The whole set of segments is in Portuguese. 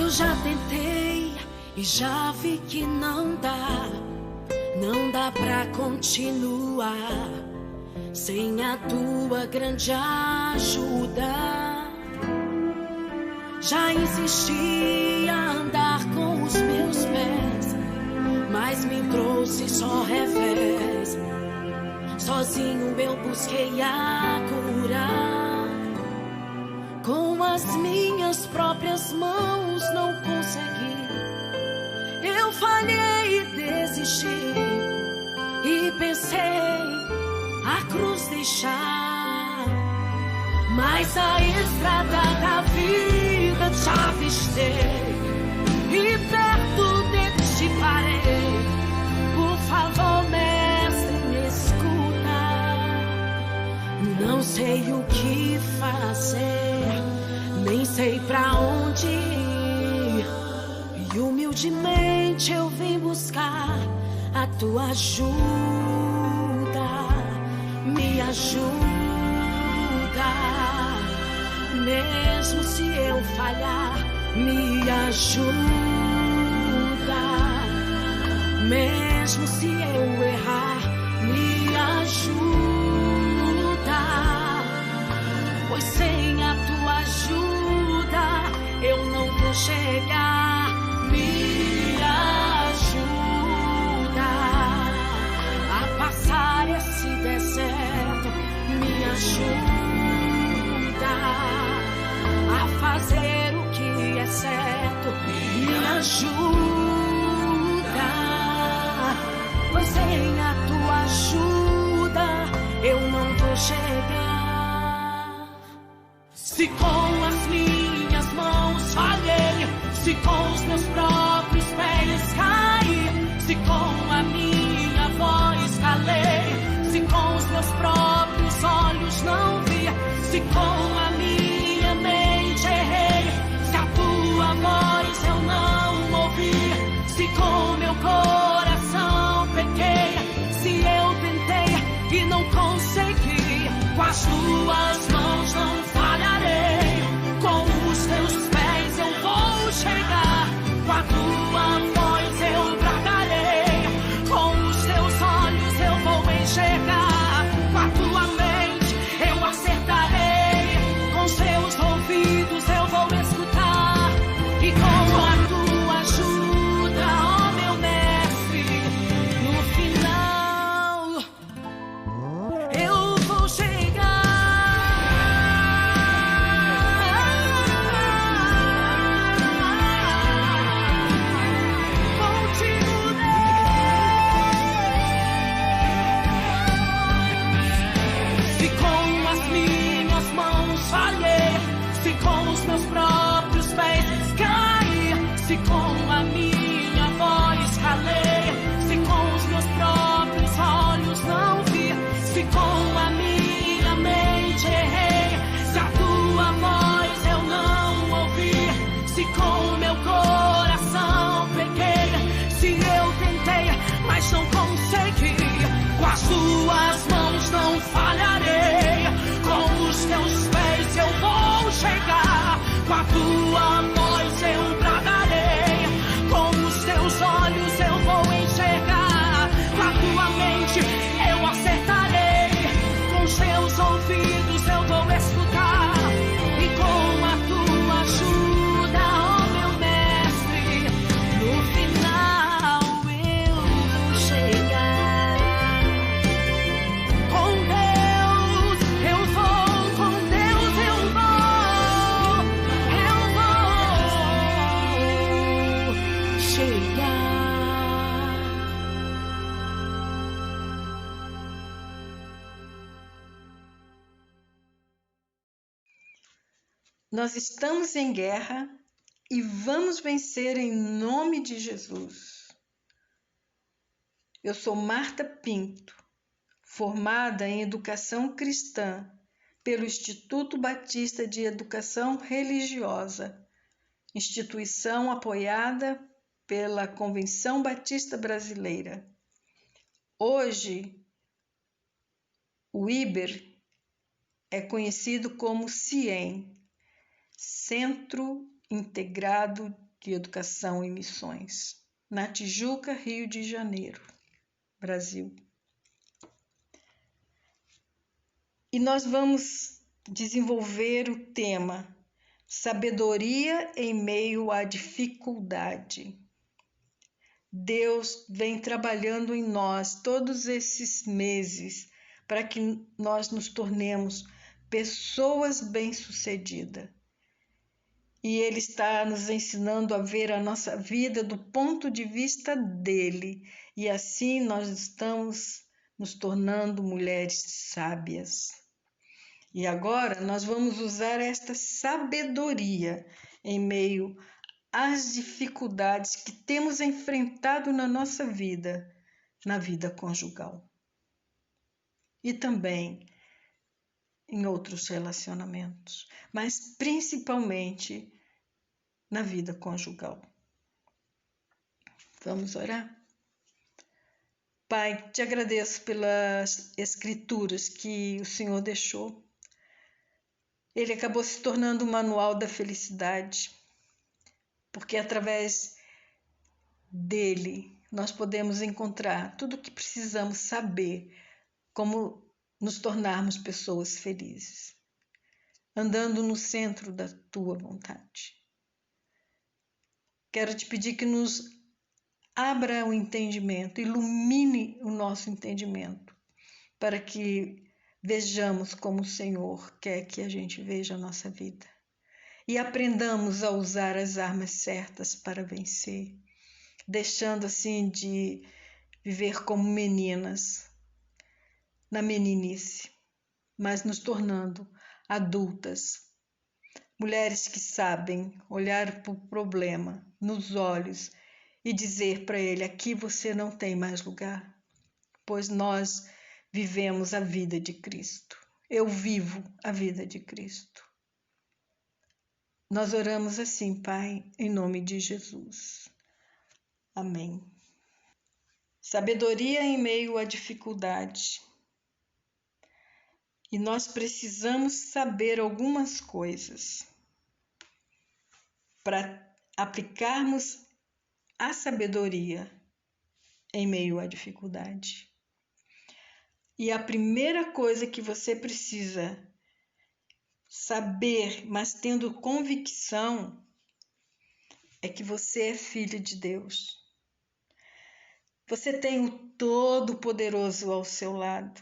Eu já tentei e já vi que não dá pra continuar sem a tua grande ajuda. Já insisti a andar com os meus pés, mas me trouxe só revés. Sozinho eu busquei a cura, com as minhas próprias mãos não consegui. Eu falhei e desisti, e pensei a cruz deixar, mas a estrada da vida te avistei e perto de ti parei. Por favor, mestre, me escuta. Não sei o que fazer, nem sei pra onde ir, e humildemente eu vim buscar a tua ajuda. Me ajuda, mesmo se eu falhar. Me ajuda, mesmo se eu errar. Me ajuda, pois sem a tua ajuda eu não vou chegar. Me ajuda a passar esse deserto. Me ajuda a fazer o que é certo. Me ajuda, pois sem a tua ajuda eu não vou chegar. Se com as minhas mãos falhei, se com os meus próprios pés caí, se com a minha voz calei, se com os meus próprios olhos não vi, se com a minha mente errei, se a tua voz eu não ouvi, se com meu coração pequei, se eu tentei e não consegui, com as tuas mãos não falharei, com os teus pés eu vou chegar, com a tua voz eu bragarei, com os teus olhos eu vou enxergar, com a tua mente eu acertarei, com seus ouvidos eu vou escutar, e com a tua ajuda, ó meu mestre, no final eu vou chegar. Contigo, se com as minhas mãos falhei, se com os meus próprios pés caí, se com a minha voz calei, se com os meus próprios olhos não vi, se com a minha mente errei, se a tua voz eu não ouvi, se com meu coração pequei, se eu tentei, mas não consegui, com as tuas mãos não falharei, com os teus pés eu vou chegar, com a tua voz eu bragarei, com os teus olhos eu vou enxergar, com a tua mente eu acertarei, com seus ouvidos eu vou escutar, e com a tua ajuda, ó meu mestre, no final eu vou chegar. Com Deus eu vou, com Deus eu vou chegar. Nós estamos em guerra e vamos vencer em nome de Jesus. Eu sou Marta Pinto, formada em Educação Cristã pelo Instituto Batista de Educação Religiosa, instituição apoiada pela Convenção Batista Brasileira. Hoje, o IBER é conhecido como CIEM, Centro Integrado de Educação e Missões, na Tijuca, Rio de Janeiro, Brasil. E nós vamos desenvolver o tema Sabedoria em meio à dificuldade. Deus vem trabalhando em nós todos esses meses para que nós nos tornemos pessoas bem-sucedidas. E Ele está nos ensinando a ver a nossa vida do ponto de vista dele. E assim nós estamos nos tornando mulheres sábias. E agora nós vamos usar esta sabedoria em meio às dificuldades que temos enfrentado na nossa vida, na vida conjugal. E também em outros relacionamentos, mas principalmente na vida conjugal. Vamos orar? Pai, te agradeço pelas escrituras que o Senhor deixou. Ele acabou se tornando um manual da felicidade, porque através dele nós podemos encontrar tudo o que precisamos saber como nos tornarmos pessoas felizes, andando no centro da tua vontade. Quero te pedir que nos abra o entendimento, ilumine o nosso entendimento, para que vejamos como o Senhor quer que a gente veja a nossa vida. E aprendamos a usar as armas certas para vencer, deixando assim de viver como meninas na meninice, mas nos tornando adultas, mulheres que sabem olhar para o problema nos olhos e dizer para ele: aqui você não tem mais lugar, pois nós vivemos a vida de Cristo. Eu vivo a vida de Cristo. Nós oramos assim, Pai, em nome de Jesus. Amém. Sabedoria em meio à dificuldade. E nós precisamos saber algumas coisas para aplicarmos a sabedoria em meio à dificuldade. E a primeira coisa que você precisa saber, mas tendo convicção, é que você é filho de Deus. Você tem o Todo-Poderoso ao seu lado.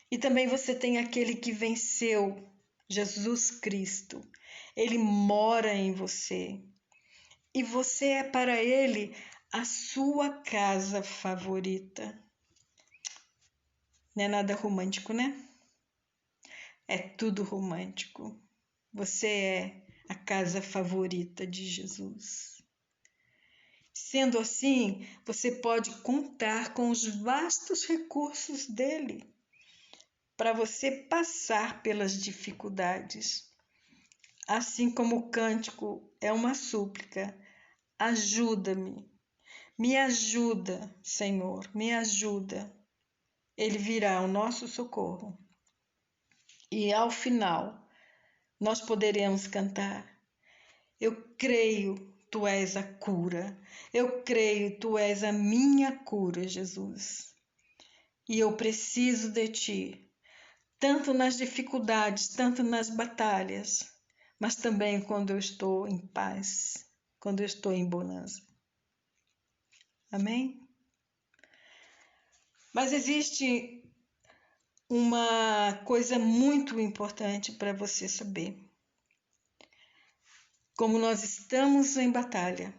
E também você tem aquele que venceu, Jesus Cristo. Ele mora em você. E você é para ele a sua casa favorita. Não é nada romântico, né? É tudo romântico. Você é a casa favorita de Jesus. Sendo assim, você pode contar com os vastos recursos dele para você passar pelas dificuldades. Assim como o cântico é uma súplica: ajuda-me, me ajuda, Senhor, me ajuda. Ele virá ao nosso socorro. E ao final, nós poderemos cantar: eu creio, tu és a cura. Eu creio, tu és a minha cura, Jesus. E eu preciso de ti, tanto nas dificuldades, tanto nas batalhas, mas também quando eu estou em paz, quando eu estou em bonança. Amém? Mas existe uma coisa muito importante para você saber. Como nós estamos em batalha,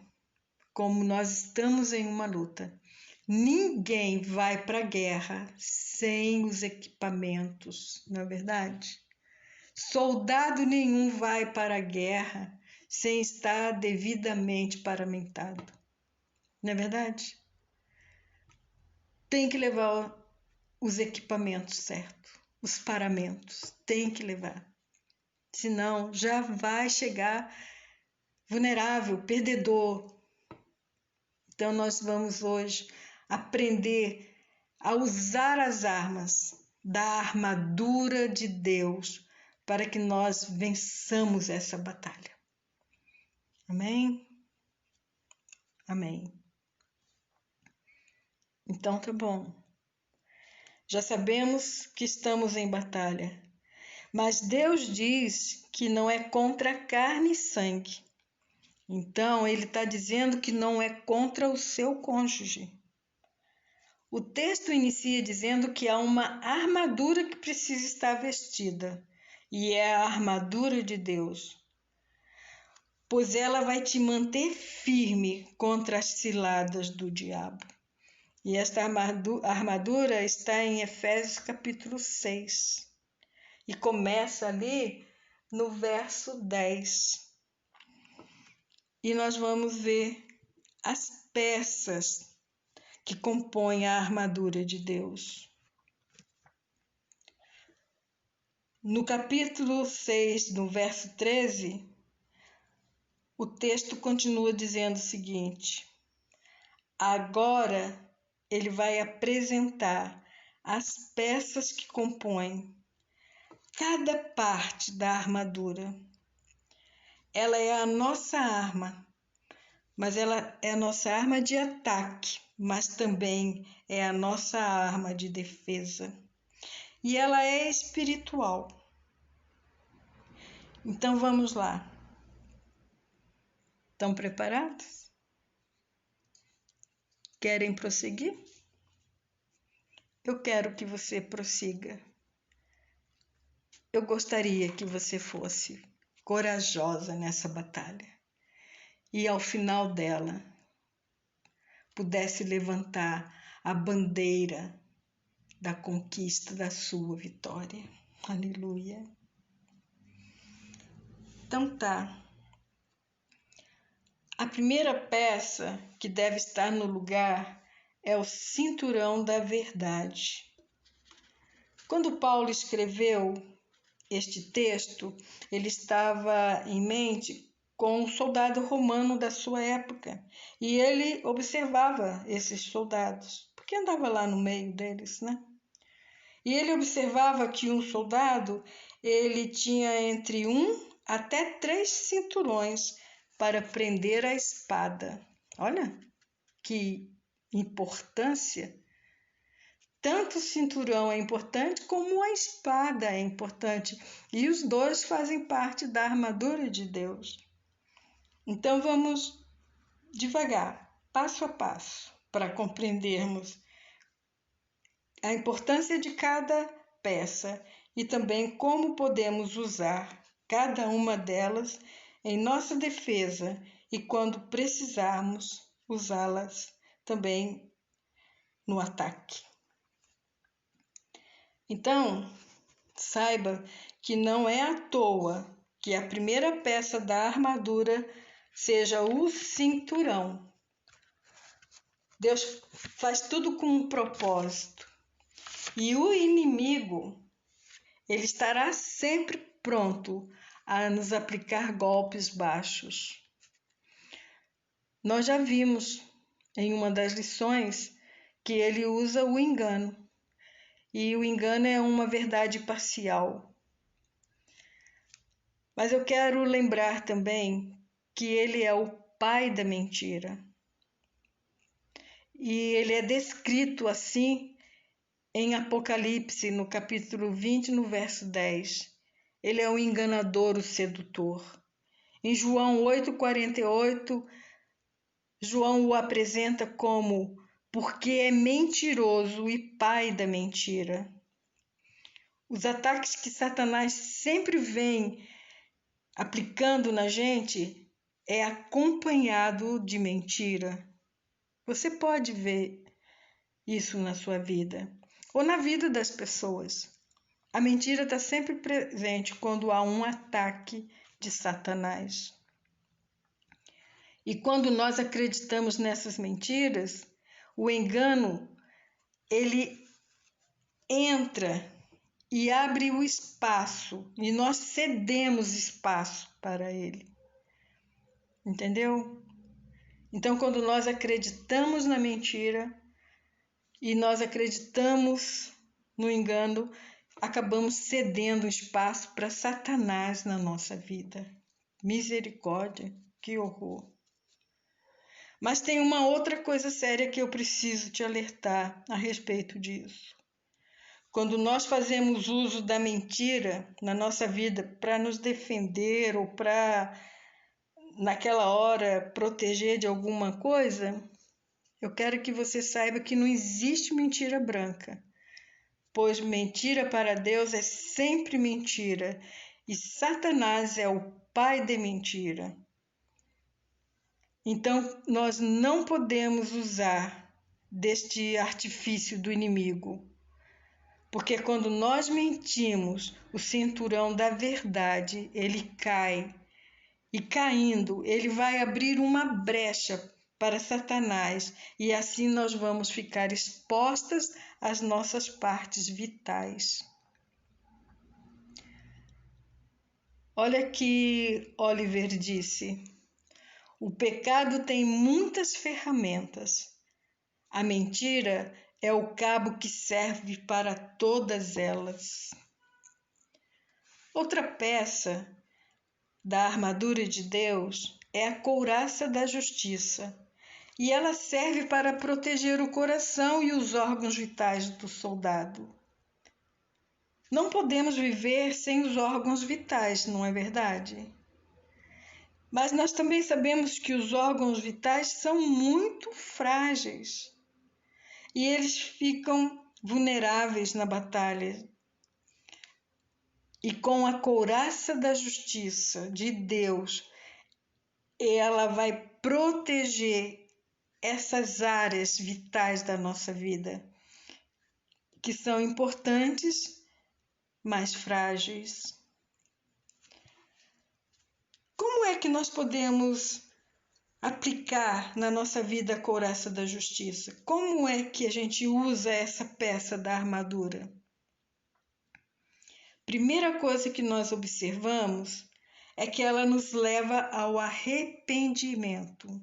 como nós estamos em uma luta, ninguém vai para a guerra sem os equipamentos, não é verdade? Soldado nenhum vai para a guerra sem estar devidamente paramentado, não é verdade? Tem que levar os equipamentos certos, os paramentos, tem que levar. Senão já vai chegar vulnerável, perdedor. Então nós vamos hoje aprender a usar as armas da armadura de Deus para que nós vençamos essa batalha. Amém? Amém. Então tá bom. Já sabemos que estamos em batalha, mas Deus diz que não é contra carne e sangue. Então ele está dizendo que não é contra o seu cônjuge. O texto inicia dizendo que há uma armadura que precisa estar vestida, e é a armadura de Deus, pois ela vai te manter firme contra as ciladas do diabo. E esta armadura está em Efésios capítulo 6, e começa ali no verso 10. E nós vamos ver as peças que compõem a armadura de Deus. No capítulo 6, no verso 13, o texto continua dizendo o seguinte: agora ele vai apresentar as peças que compõem cada parte da armadura. Ela é a nossa arma, mas ela é a nossa arma de ataque, mas também é a nossa arma de defesa. E ela é espiritual. Então vamos lá. Estão preparados? Querem prosseguir? Eu quero que você prossiga. Eu gostaria que você fosse corajosa nessa batalha e ao final dela pudesse levantar a bandeira da conquista da sua vitória. Aleluia. Então tá. A primeira peça que deve estar no lugar é o cinturão da verdade. Quando Paulo escreveu este texto, ele estava em mente com um soldado romano da sua época, e ele observava esses soldados, porque andava lá no meio deles, né? E ele observava que um soldado, ele tinha entre 1 até 3 cinturões para prender a espada. Olha que importância! Tanto o cinturão é importante como a espada é importante, e os dois fazem parte da armadura de Deus. Então vamos devagar, passo a passo, para compreendermos a importância de cada peça e também como podemos usar cada uma delas em nossa defesa e, quando precisarmos, usá-las também no ataque. Então, saiba que não é à toa que a primeira peça da armadura seja o cinturão. Deus faz tudo com um propósito. E o inimigo, ele estará sempre pronto a nos aplicar golpes baixos. Nós já vimos em uma das lições que ele usa o engano. E o engano é uma verdade parcial. Mas eu quero lembrar também que ele é o pai da mentira. E ele é descrito assim em Apocalipse, no capítulo 20, no verso 10. Ele é o enganador, o sedutor. Em João 8,48, João o apresenta como porque é mentiroso e pai da mentira. Os ataques que Satanás sempre vem aplicando na gente é acompanhado de mentira. Você pode ver isso na sua vida ou na vida das pessoas. A mentira está sempre presente quando há um ataque de Satanás. E quando nós acreditamos nessas mentiras, o engano, ele entra e abre o espaço, e nós cedemos espaço para ele. Entendeu? Então, quando nós acreditamos na mentira e nós acreditamos no engano, acabamos cedendo espaço para Satanás na nossa vida. Misericórdia. Que horror! Mas tem uma outra coisa séria que eu preciso te alertar a respeito disso. Quando nós fazemos uso da mentira na nossa vida para nos defender ou para, naquela hora, proteger de alguma coisa, eu quero que você saiba que não existe mentira branca, pois mentira para Deus é sempre mentira e Satanás é o pai de mentira. Então, nós não podemos usar deste artifício do inimigo, porque quando nós mentimos, o cinturão da verdade, ele cai, e caindo, ele vai abrir uma brecha para Satanás, e assim nós vamos ficar expostas às nossas partes vitais. Olha que Oliver disse: o pecado tem muitas ferramentas. A mentira é o cabo que serve para todas elas. Outra peça da armadura de Deus é a couraça da justiça, e ela serve para proteger o coração e os órgãos vitais do soldado. Não podemos viver sem os órgãos vitais, não é verdade? Mas nós também sabemos que os órgãos vitais são muito frágeis e eles ficam vulneráveis na batalha. E com a couraça da justiça de Deus, ela vai proteger essas áreas vitais da nossa vida, que são importantes, mas frágeis. Como é que nós podemos aplicar na nossa vida a couraça da justiça? Como é que a gente usa essa peça da armadura? Primeira coisa que nós observamos é que ela nos leva ao arrependimento,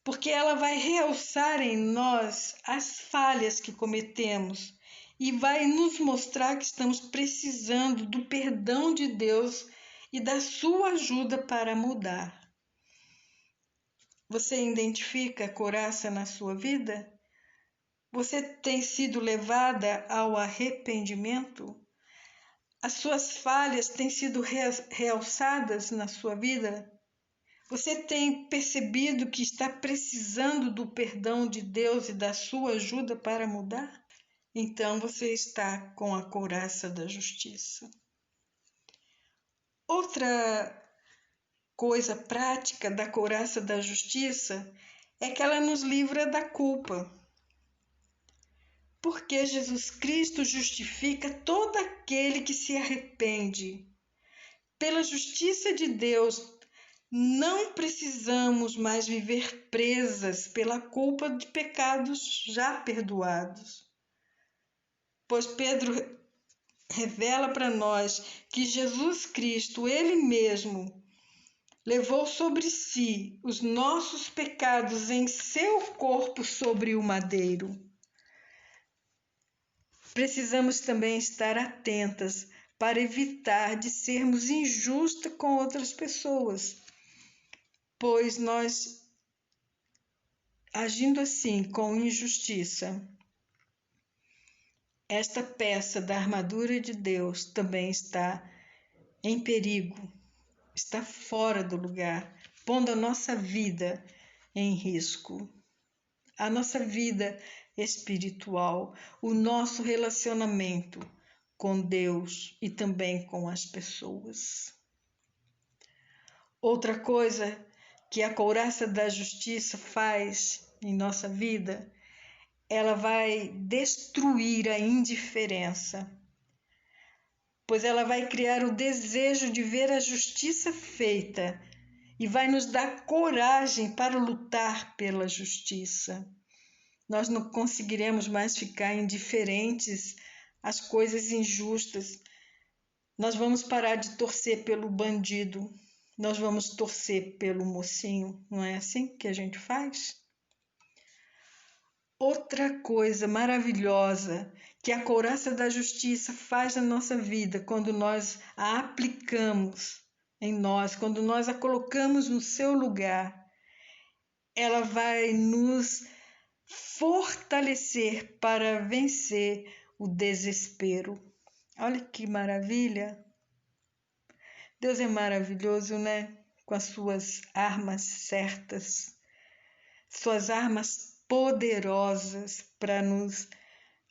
porque ela vai realçar em nós as falhas que cometemos e vai nos mostrar que estamos precisando do perdão de Deus e da sua ajuda para mudar. Você identifica a couraça na sua vida? Você tem sido levada ao arrependimento? As suas falhas têm sido realçadas na sua vida? Você tem percebido que está precisando do perdão de Deus e da sua ajuda para mudar? Então você está com a couraça da justiça. Outra coisa prática da couraça da justiça é que ela nos livra da culpa. Porque Jesus Cristo justifica todo aquele que se arrepende. Pela justiça de Deus, não precisamos mais viver presas pela culpa de pecados já perdoados. Pois Pedro revela para nós que Jesus Cristo, Ele mesmo, levou sobre si os nossos pecados em seu corpo sobre o madeiro. Precisamos também estar atentas para evitar de sermos injustas com outras pessoas, pois nós, agindo assim com injustiça, esta peça da armadura de Deus também está em perigo, está fora do lugar, pondo a nossa vida em risco. A nossa vida espiritual, o nosso relacionamento com Deus e também com as pessoas. Outra coisa que a couraça da justiça faz em nossa vida, ela vai destruir a indiferença, pois ela vai criar o desejo de ver a justiça feita e vai nos dar coragem para lutar pela justiça. Nós não conseguiremos mais ficar indiferentes às coisas injustas. Nós vamos parar de torcer pelo bandido. Nós vamos torcer pelo mocinho. Não é assim que a gente faz? Outra coisa maravilhosa que a couraça da justiça faz na nossa vida quando nós a aplicamos em nós, quando nós a colocamos no seu lugar, ela vai nos fortalecer para vencer o desespero. Olha que maravilha! Deus é maravilhoso, né? Com as suas armas certas, suas armas poderosas para nos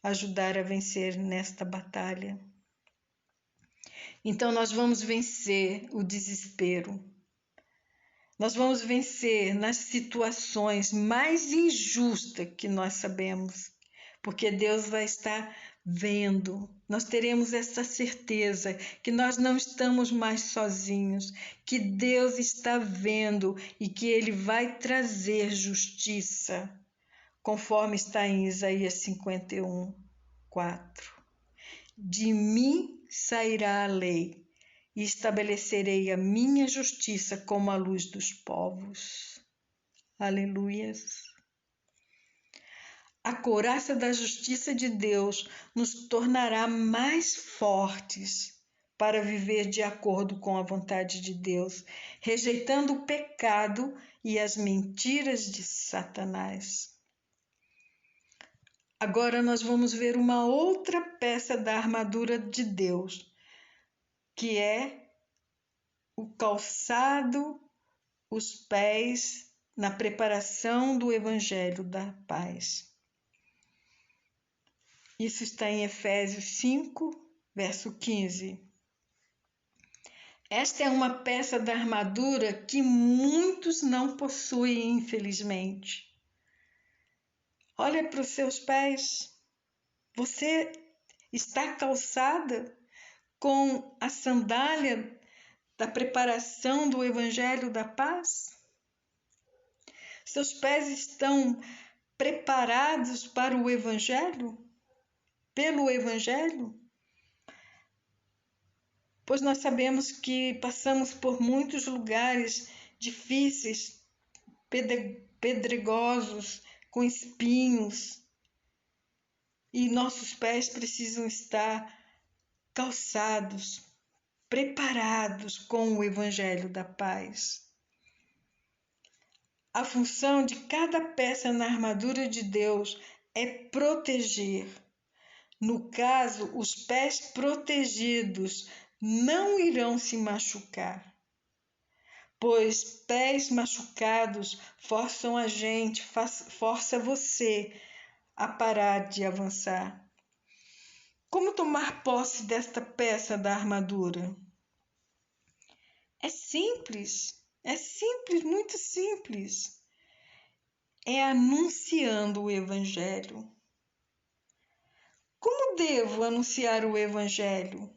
ajudar a vencer nesta batalha. Então nós vamos vencer o desespero. Nós vamos vencer nas situações mais injustas que nós sabemos, porque Deus vai estar vendo. Nós teremos essa certeza que nós não estamos mais sozinhos, que Deus está vendo e que Ele vai trazer justiça, conforme está em Isaías 51, 4. De mim sairá a lei, e estabelecerei a minha justiça como a luz dos povos. Aleluias! A couraça da justiça de Deus nos tornará mais fortes para viver de acordo com a vontade de Deus, rejeitando o pecado e as mentiras de Satanás. Agora nós vamos ver uma outra peça da armadura de Deus, que é o calçado, os pés na preparação do Evangelho da Paz. Isso está em Efésios 5, verso 15. Esta é uma peça da armadura que muitos não possuem, infelizmente. Olha para os seus pés. Você está calçada com a sandália da preparação do Evangelho da Paz? Seus pés estão preparados para o Evangelho? Pelo Evangelho? Pois nós sabemos que passamos por muitos lugares difíceis, pedregosos, com espinhos, e nossos pés precisam estar calçados, preparados com o Evangelho da Paz. A função de cada peça na armadura de Deus é proteger. No caso, os pés protegidos não irão se machucar, pois pés machucados forçam a gente, força você a parar de avançar. Como tomar posse desta peça da armadura? É simples, muito simples. É anunciando o Evangelho. Como devo anunciar o Evangelho?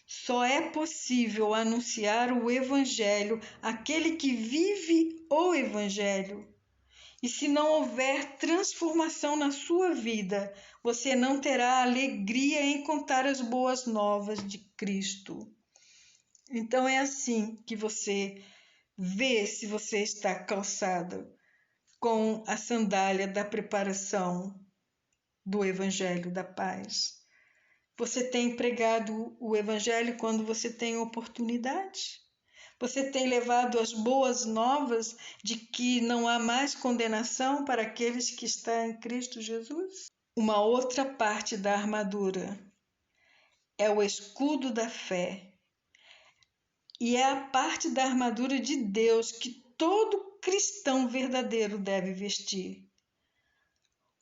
Só é possível anunciar o Evangelho àquele que vive o Evangelho. E se não houver transformação na sua vida, você não terá alegria em contar as boas novas de Cristo. Então é assim que você vê se você está calçada com a sandália da preparação do Evangelho da Paz. Você tem pregado o Evangelho quando você tem oportunidade? Você tem levado as boas novas de que não há mais condenação para aqueles que estão em Cristo Jesus? Uma outra parte da armadura é o escudo da fé. E é a parte da armadura de Deus que todo cristão verdadeiro deve vestir.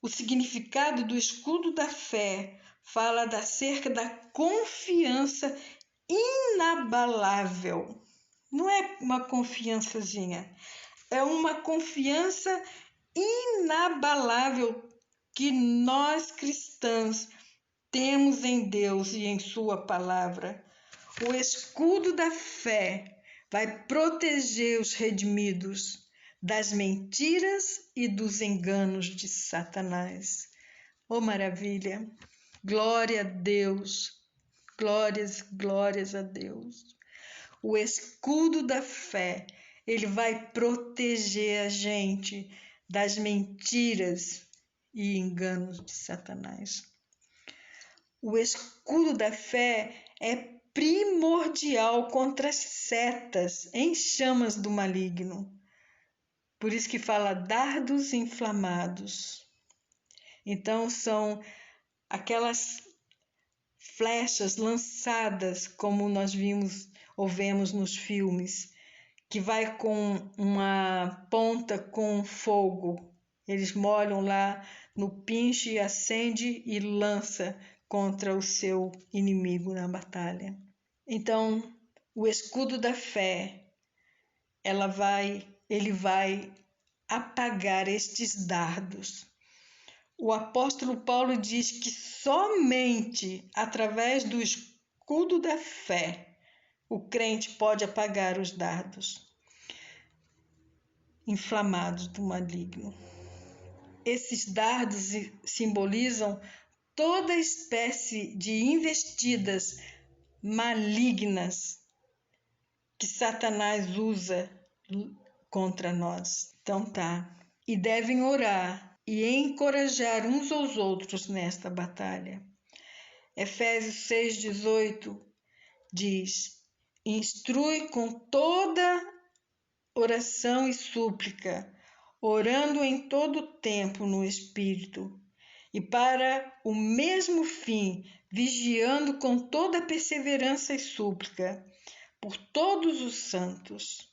O significado do escudo da fé fala acerca da confiança inabalável. Não é uma confiançazinha, é uma confiança inabalável que nós cristãos temos em Deus e em sua palavra. O escudo da fé vai proteger os redimidos das mentiras e dos enganos de Satanás. Oh, maravilha! Glória a Deus! Glórias a Deus! O escudo da fé, ele vai proteger a gente das mentiras e enganos de Satanás. O escudo da fé é primordial contra as setas em chamas do maligno. Por isso que fala dardos inflamados. Então são aquelas flechas lançadas, como nós vimos ou vemos nos filmes, que vai com uma ponta com fogo. Eles molham lá no pinche, acende e lança contra o seu inimigo na batalha. Então, o escudo da fé, ele vai apagar estes dardos. O apóstolo Paulo diz que somente através do escudo da fé o crente pode apagar os dardos inflamados do maligno. Esses dardos simbolizam toda espécie de investidas malignas que Satanás usa contra nós. Então tá. E devem orar e encorajar uns aos outros nesta batalha. Efésios 6,18 diz: instrui com toda oração e súplica, orando em todo tempo no Espírito, e para o mesmo fim, vigiando com toda perseverança e súplica por todos os santos.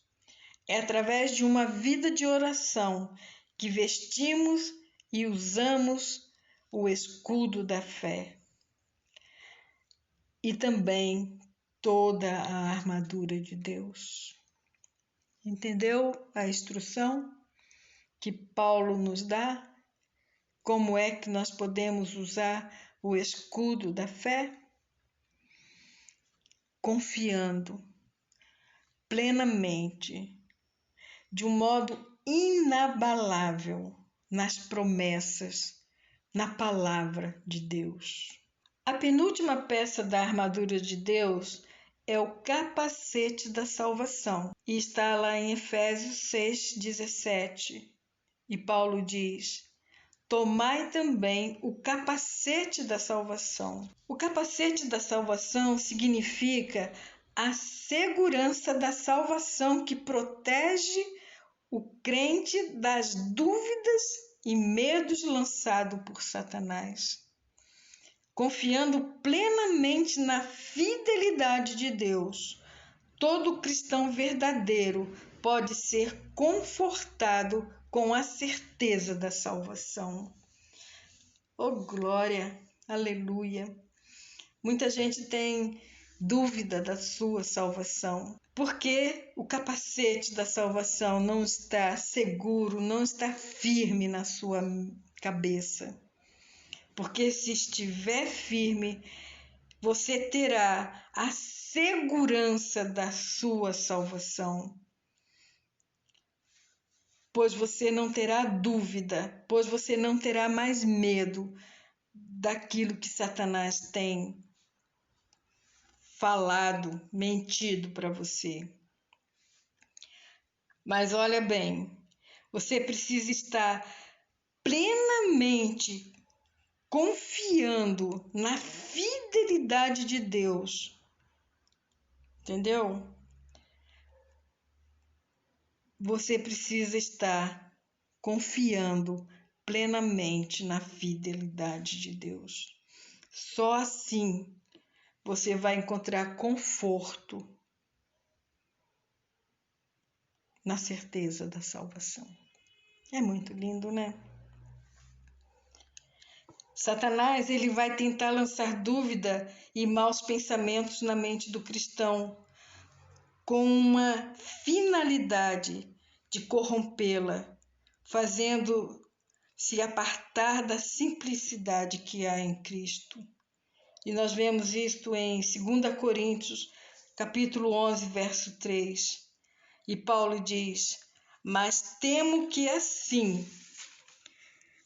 É através de uma vida de oração que vestimos e usamos o escudo da fé. E também toda a armadura de Deus. Entendeu a instrução que Paulo nos dá? Como é que nós podemos usar o escudo da fé? Confiando plenamente, de um modo inabalável, nas promessas, na palavra de Deus. A penúltima peça da armadura de Deus é o capacete da salvação. E está lá em Efésios 6,17. E Paulo diz: tomai também o capacete da salvação. O capacete da salvação significa a segurança da salvação que protege o crente das dúvidas e medos lançados por Satanás. Confiando plenamente na fidelidade de Deus, todo cristão verdadeiro pode ser confortado com a certeza da salvação. Oh, glória! Aleluia! Muita gente tem dúvida da sua salvação, porque o capacete da salvação não está seguro, não está firme na sua cabeça. Porque se estiver firme, você terá a segurança da sua salvação. Pois você não terá dúvida, pois você não terá mais medo daquilo que Satanás tem falado, mentido para você. Mas olha bem, você precisa estar plenamente confiando na fidelidade de Deus. Entendeu? Você precisa estar confiando plenamente na fidelidade de Deus. Só assim você vai encontrar conforto na certeza da salvação. É muito lindo, né? Satanás, ele vai tentar lançar dúvida e maus pensamentos na mente do cristão, com uma finalidade de corrompê-la, fazendo se apartar da simplicidade que há em Cristo. E nós vemos isto em 2 Coríntios, capítulo 11, verso 3. E Paulo diz: mas temo que assim,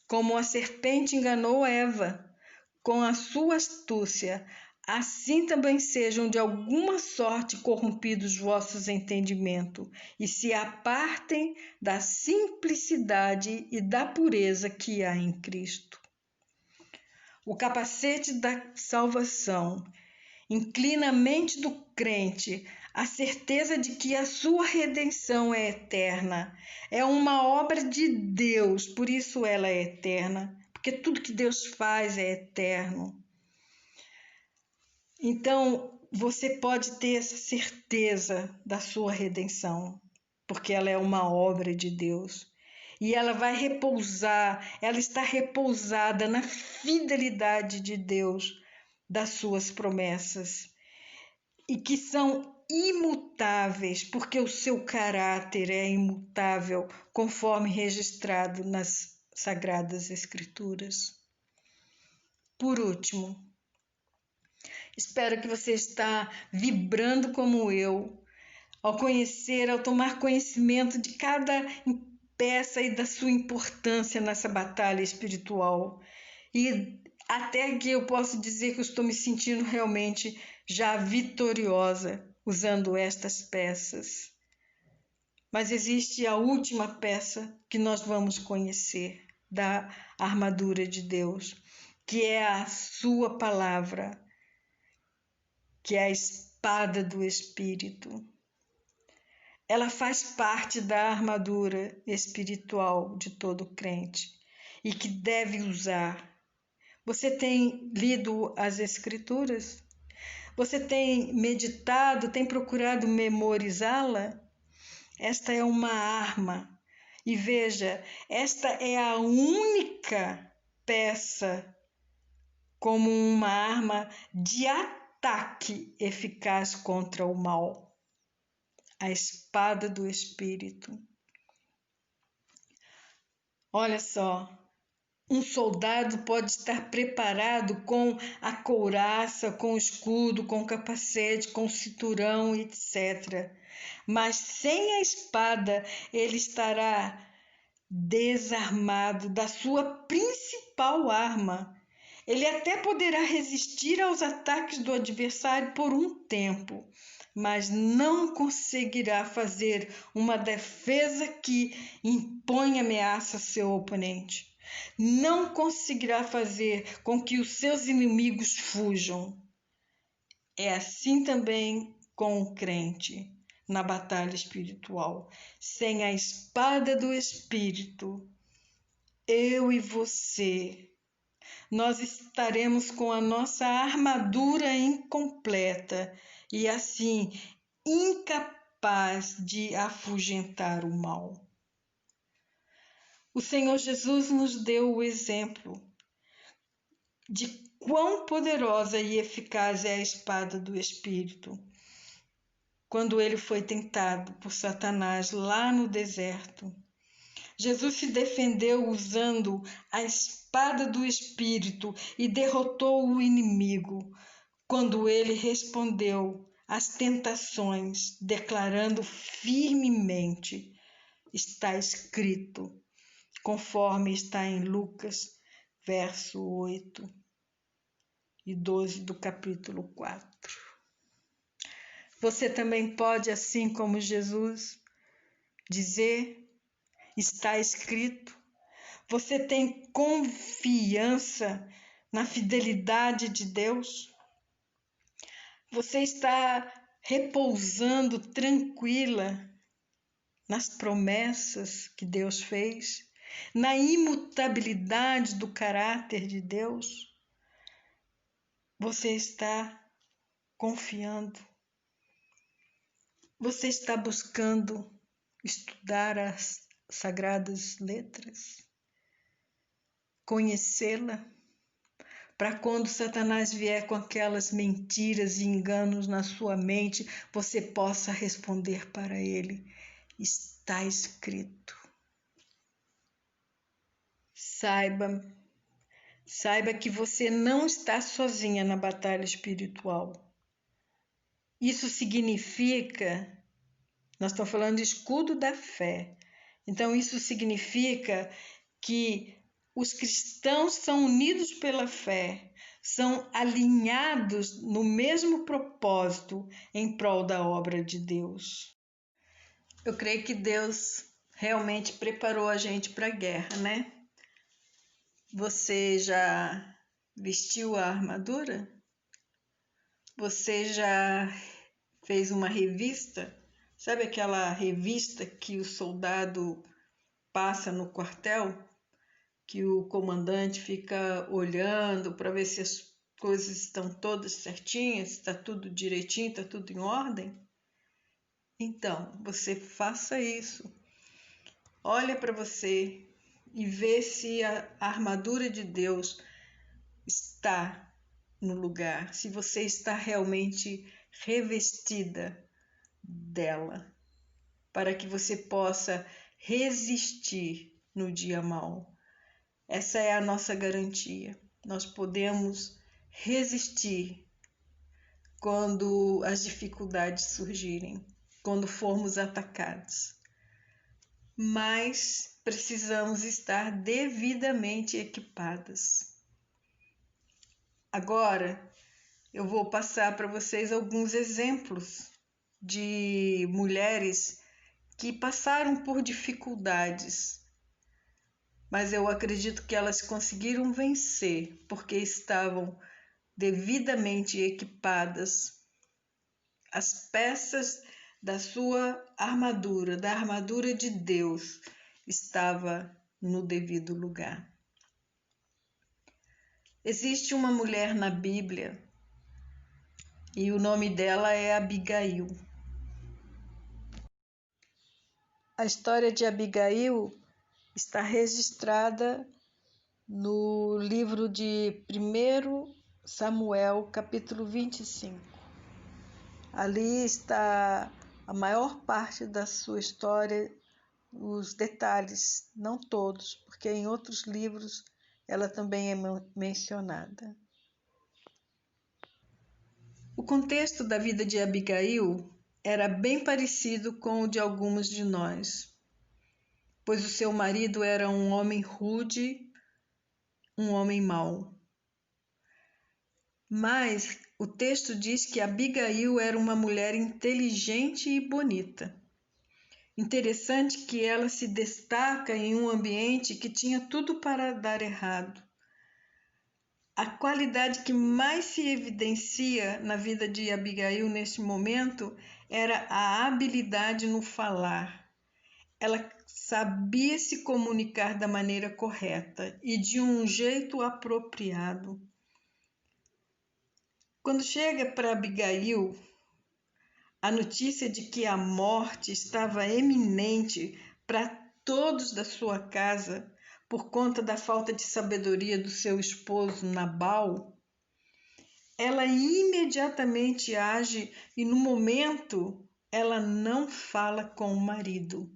como a serpente enganou Eva com a sua astúcia, assim também sejam de alguma sorte corrompidos vossos entendimentos, e se apartem da simplicidade e da pureza que há em Cristo. O capacete da salvação, inclina a mente do crente à certeza de que a sua redenção é eterna. É uma obra de Deus, por isso ela é eterna, porque tudo que Deus faz é eterno. Então, você pode ter essa certeza da sua redenção, porque ela é uma obra de Deus. E ela vai repousar, ela está repousada na fidelidade de Deus, das suas promessas, e que são imutáveis, porque o seu caráter é imutável, conforme registrado nas Sagradas Escrituras. Por último, espero que você está vibrando como eu, ao conhecer, ao tomar conhecimento de cada peça e da sua importância nessa batalha espiritual. E até que eu posso dizer que eu estou me sentindo realmente já vitoriosa usando estas peças. Mas existe a última peça que nós vamos conhecer da armadura de Deus, que é a sua palavra, que é a espada do Espírito. Ela faz parte da armadura espiritual de todo crente e que deve usar. Você tem lido as Escrituras? Você tem meditado, tem procurado memorizá-la? Esta é uma arma. E veja, esta é a única peça como uma arma de ataque eficaz contra o mal. A espada do Espírito. Olha só, um soldado pode estar preparado com a couraça, com o escudo, com o capacete, com o cinturão, etc. Mas sem a espada, ele estará desarmado da sua principal arma. Ele até poderá resistir aos ataques do adversário por um tempo, mas não conseguirá fazer uma defesa que impõe ameaça a seu oponente. Não conseguirá fazer com que os seus inimigos fujam. É assim também com o crente na batalha espiritual. Sem a espada do Espírito, eu e você, nós estaremos com a nossa armadura incompleta e assim incapaz de afugentar o mal. O Senhor Jesus nos deu o exemplo de quão poderosa e eficaz é a espada do Espírito. Quando ele foi tentado por Satanás lá no deserto, Jesus se defendeu usando a espada do Espírito e derrotou o inimigo, quando ele respondeu às tentações, declarando firmemente: está escrito, conforme está em Lucas, verso 8 e 12 do capítulo 4. Você também pode, assim como Jesus, dizer: está escrito. Você tem confiança na fidelidade de Deus? Você está repousando tranquila nas promessas que Deus fez, na imutabilidade do caráter de Deus? Você está confiando? Você está buscando estudar as Sagradas Letras? Conhecê-la? Para quando Satanás vier com aquelas mentiras e enganos na sua mente, você possa responder para ele: está escrito. Saiba que você não está sozinha na batalha espiritual. Isso significa, nós estamos falando de escudo da fé, então isso significa que os cristãos são unidos pela fé, são alinhados no mesmo propósito em prol da obra de Deus. Eu creio que Deus realmente preparou a gente para a guerra, né? Você já vestiu a armadura? Você já fez uma revista? Sabe aquela revista que o soldado passa no quartel? Que o comandante fica olhando para ver se as coisas estão todas certinhas, está tudo direitinho, está tudo em ordem? Então, você faça isso. Olha para você e vê se a armadura de Deus está no lugar, se você está realmente revestida dela, para que você possa resistir no dia mau. Essa é a nossa garantia. Nós podemos resistir quando as dificuldades surgirem, quando formos atacados. Mas precisamos estar devidamente equipadas. Agora, eu vou passar para vocês alguns exemplos de mulheres que passaram por dificuldades, mas eu acredito que elas conseguiram vencer porque estavam devidamente equipadas. As peças da sua armadura, da armadura de Deus, estava no devido lugar. Existe uma mulher na Bíblia e o nome dela é Abigail. A história de Abigail está registrada no livro de 1 Samuel, capítulo 25. Ali está a maior parte da sua história, os detalhes, não todos, porque em outros livros ela também é mencionada. O contexto da vida de Abigail era bem parecido com o de alguns de nós, pois o seu marido era um homem rude, um homem mau. Mas o texto diz que Abigail era uma mulher inteligente e bonita. Interessante que ela se destaca em um ambiente que tinha tudo para dar errado. A qualidade que mais se evidencia na vida de Abigail neste momento era a habilidade no falar. Ela sabia se comunicar da maneira correta e de um jeito apropriado. Quando chega para Abigail a notícia de que a morte estava iminente para todos da sua casa por conta da falta de sabedoria do seu esposo Nabal, ela imediatamente age e no momento ela não fala com o marido.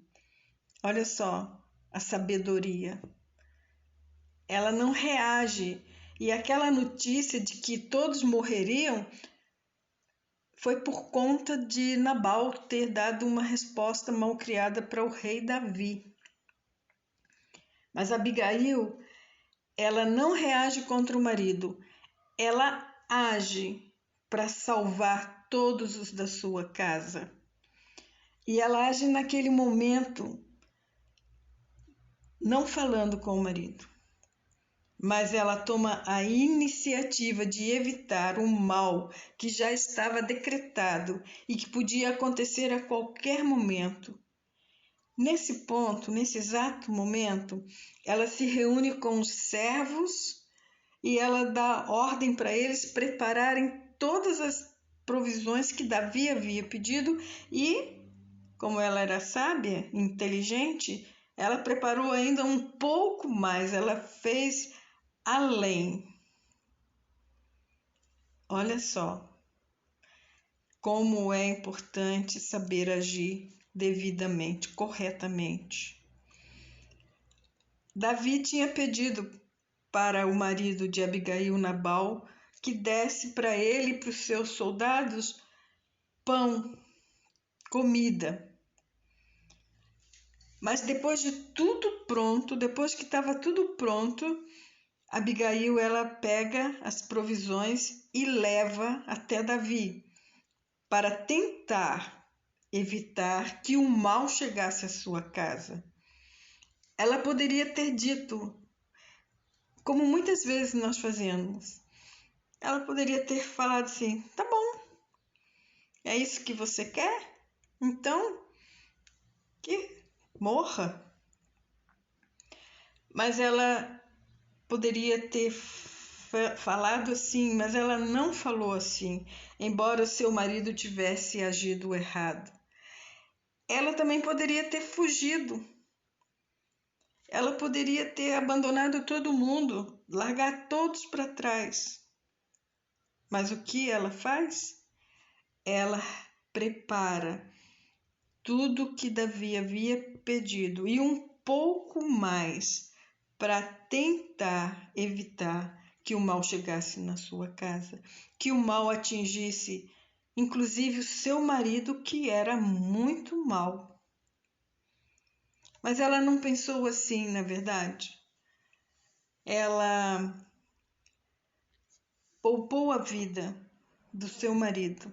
Olha só a sabedoria. Ela não reage e aquela notícia de que todos morreriam foi por conta de Nabal ter dado uma resposta malcriada para o rei Davi. Mas Abigail, ela não reage contra o marido, ela age para salvar todos os da sua casa. E ela age naquele momento, não falando com o marido, mas ela toma a iniciativa de evitar um mal que já estava decretado e que podia acontecer a qualquer momento. Nesse ponto, nesse exato momento, ela se reúne com os servos e ela dá ordem para eles prepararem todas as provisões que Davi havia pedido e, como ela era sábia, inteligente, ela preparou ainda um pouco mais, ela fez além. Olha só como é importante saber agir devidamente, corretamente. Davi tinha pedido para o marido de Abigail, Nabal, que desse para ele e para os seus soldados pão, comida. Mas depois de tudo pronto, depois que estava tudo pronto, Abigail ela pega as provisões e leva até Davi para tentar evitar que o mal chegasse à sua casa. Ela poderia ter dito, como muitas vezes nós fazemos, ela poderia ter falado assim: tá bom, É isso que você quer? Então, que morra. Mas ela poderia ter falado assim, mas ela não falou assim, embora seu marido tivesse agido errado. Ela também poderia ter fugido. Ela poderia ter abandonado todo mundo, largar todos para trás. Mas o que ela faz? Ela prepara tudo que Davi havia pedido e um pouco mais para tentar evitar que o mal chegasse na sua casa, que o mal atingisse inclusive o seu marido, que era muito mau. Mas ela não pensou assim, na verdade. Ela poupou a vida do seu marido,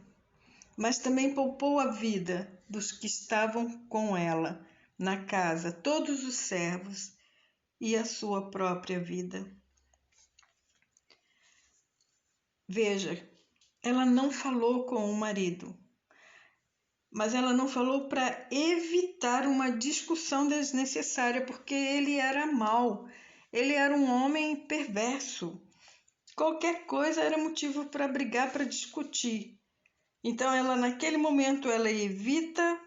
mas também poupou a vida dos que estavam com ela na casa, todos os servos, e a sua própria vida. Veja, ela não falou com o marido, mas ela não falou para evitar uma discussão desnecessária, porque ele era mau, ele era um homem perverso. Qualquer coisa era motivo para brigar, para discutir. Então, ela naquele momento, ela evita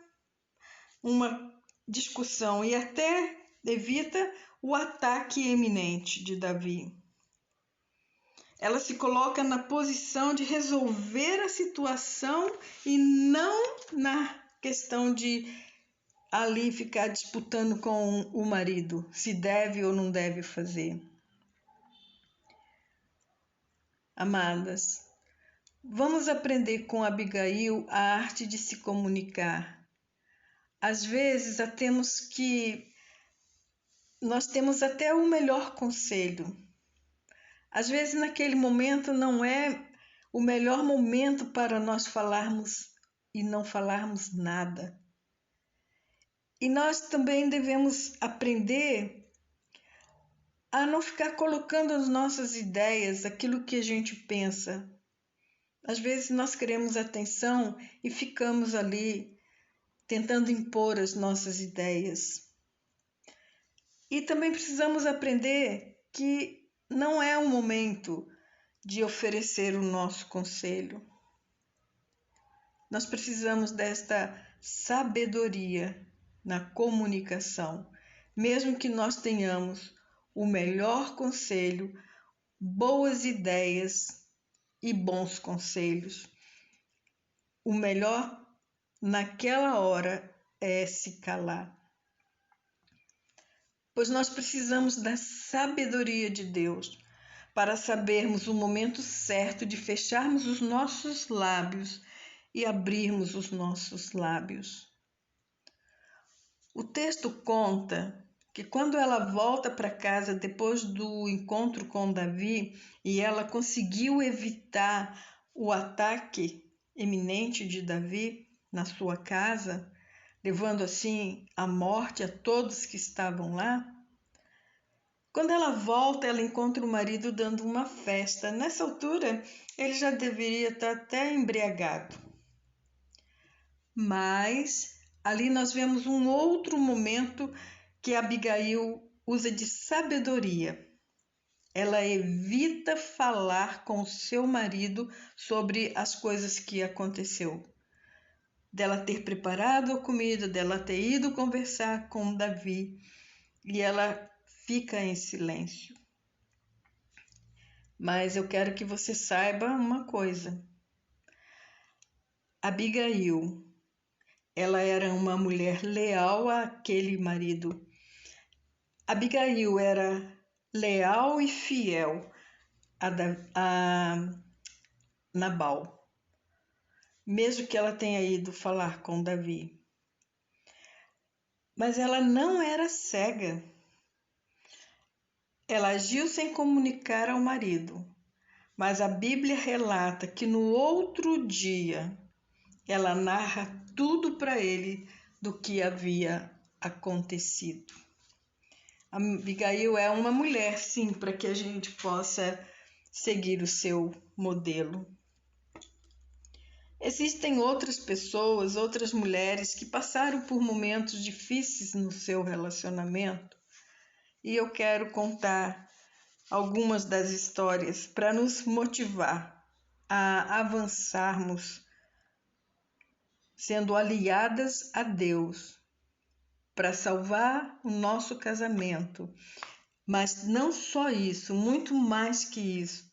uma discussão e até evita o ataque iminente de Davi. Ela se coloca na posição de resolver a situação e não na questão de ali ficar disputando com o marido, se deve ou não deve fazer. Amadas, vamos aprender com Abigail a arte de se comunicar. Às vezes, nós temos até o melhor conselho. Às vezes, naquele momento, não é o melhor momento para nós falarmos e não falarmos nada. E nós também devemos aprender a não ficar colocando as nossas ideias, aquilo que a gente pensa. Às vezes, nós queremos atenção e ficamos ali tentando impor as nossas ideias. E também precisamos aprender que não é o momento de oferecer o nosso conselho. Nós precisamos desta sabedoria na comunicação, mesmo que nós tenhamos o melhor conselho, boas ideias e bons conselhos. O melhor naquela hora é se calar. Pois nós precisamos da sabedoria de Deus para sabermos o momento certo de fecharmos os nossos lábios e abrirmos os nossos lábios. O texto conta que quando ela volta para casa depois do encontro com Davi e ela conseguiu evitar o ataque iminente de Davi na sua casa, levando assim a morte a todos que estavam lá. Quando ela volta, ela encontra o marido dando uma festa. Nessa altura, ele já deveria estar até embriagado. Mas ali nós vemos um outro momento que Abigail usa de sabedoria. Ela evita falar com o seu marido sobre as coisas que aconteceu. Dela ter preparado a comida, dela ter ido conversar com Davi, e ela fica em silêncio. Mas eu quero que você saiba uma coisa. Abigail, ela era uma mulher leal àquele marido. Abigail era leal e fiel a Nabal, mesmo que ela tenha ido falar com Davi. Mas ela não era cega. Ela agiu sem comunicar ao marido, mas a Bíblia relata que no outro dia ela narra tudo para ele do que havia acontecido. Abigail é uma mulher, sim, para que a gente possa seguir o seu modelo. Existem outras pessoas, outras mulheres que passaram por momentos difíceis no seu relacionamento e eu quero contar algumas das histórias para nos motivar a avançarmos, sendo aliadas a Deus para salvar o nosso casamento. Mas não só isso, muito mais que isso,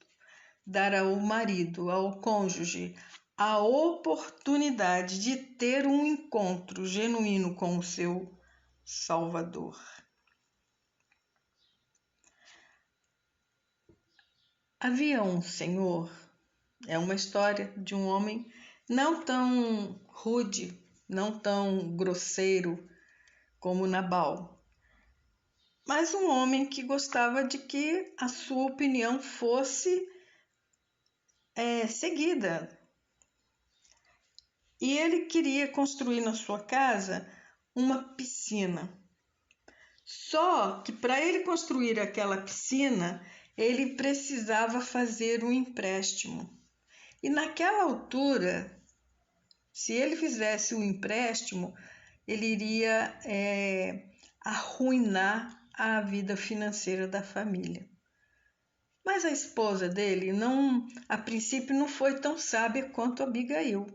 dar ao marido, ao cônjuge, a oportunidade de ter um encontro genuíno com o seu Salvador. Havia um senhor, é uma história de um homem não tão rude, não tão grosseiro como Nabal, mas um homem que gostava de que a sua opinião fosse seguida. E ele queria construir na sua casa uma piscina. Só que para ele construir aquela piscina, ele precisava fazer um empréstimo. E naquela altura, se ele fizesse o empréstimo, ele iria arruinar a vida financeira da família. Mas a esposa dele, a princípio, não foi tão sábia quanto Abigail.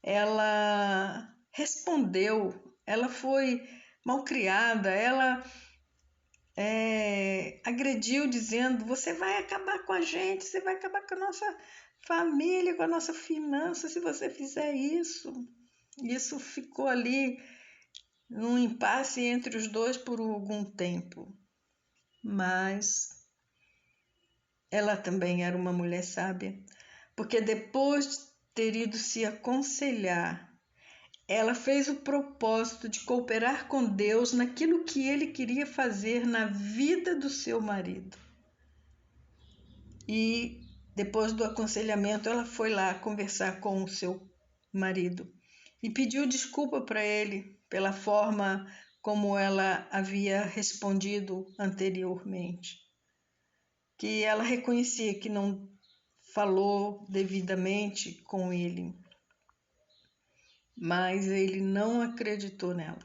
Ela respondeu, ela foi malcriada, ela agrediu dizendo: você vai acabar com a gente, você vai acabar com a nossa família, com a nossa finança se você fizer isso. Isso ficou ali num impasse entre os dois por algum tempo. Mas ela também era uma mulher sábia, porque depois de ter ido se aconselhar, ela fez o propósito de cooperar com Deus naquilo que ele queria fazer na vida do seu marido. E depois do aconselhamento, ela foi lá conversar com o seu marido e pediu desculpa para ele pela forma como ela havia respondido anteriormente, que ela reconhecia que não falou devidamente com ele, mas ele não acreditou nela.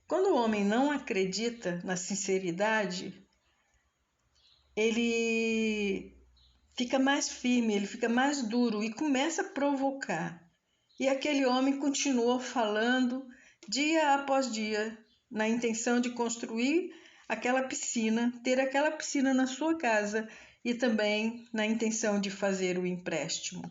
Quando o homem não acredita na sinceridade, ele fica mais firme, ele fica mais duro e começa a provocar. E aquele homem continuou falando dia após dia, na intenção de construir aquela piscina, ter aquela piscina na sua casa e também na intenção de fazer o empréstimo.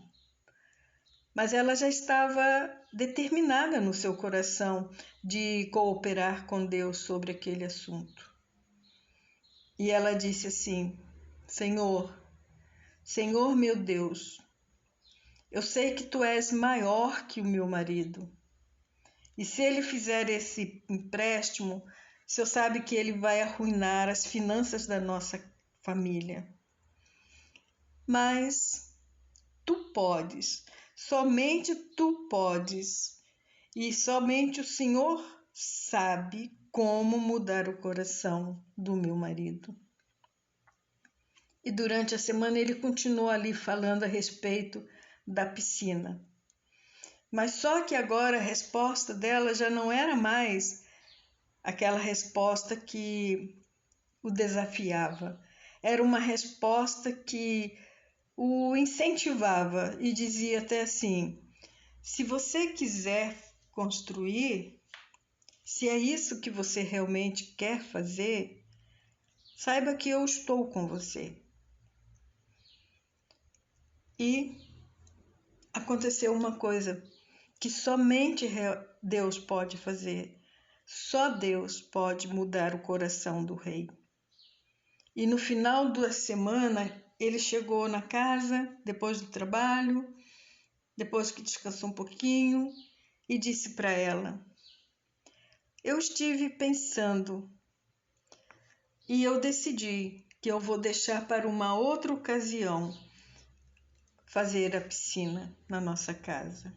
Mas ela já estava determinada no seu coração de cooperar com Deus sobre aquele assunto. E ela disse assim: Senhor meu Deus, eu sei que tu és maior que o meu marido. E se ele fizer esse empréstimo, o Senhor sabe que ele vai arruinar as finanças da nossa família. Mas tu podes, somente tu podes. E somente o Senhor sabe como mudar o coração do meu marido. E durante a semana ele continuou ali falando a respeito da piscina. Mas só que agora a resposta dela já não era mais aquela resposta que o desafiava. Era uma resposta que o incentivava e dizia até assim: se você quiser construir, se é isso que você realmente quer fazer, saiba que eu estou com você. E aconteceu uma coisa que somente Deus pode fazer. Só Deus pode mudar o coração do rei. E no final da semana, ele chegou na casa, depois do trabalho, depois que descansou um pouquinho, e disse para ela: eu estive pensando e eu decidi que eu vou deixar para uma outra ocasião fazer a piscina na nossa casa.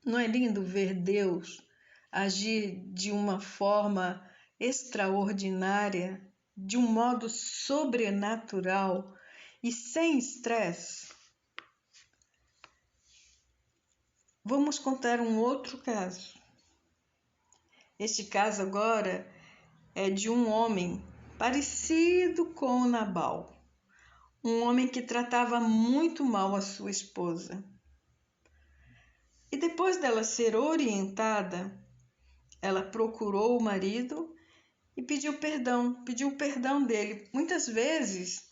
Não é lindo ver Deus agir de uma forma extraordinária, de um modo sobrenatural e sem estresse? Vamos contar um outro caso. Este caso agora é de um homem parecido com Nabal, um homem que tratava muito mal a sua esposa. E depois dela ser orientada, ela procurou o marido e pediu o perdão dele. Muitas vezes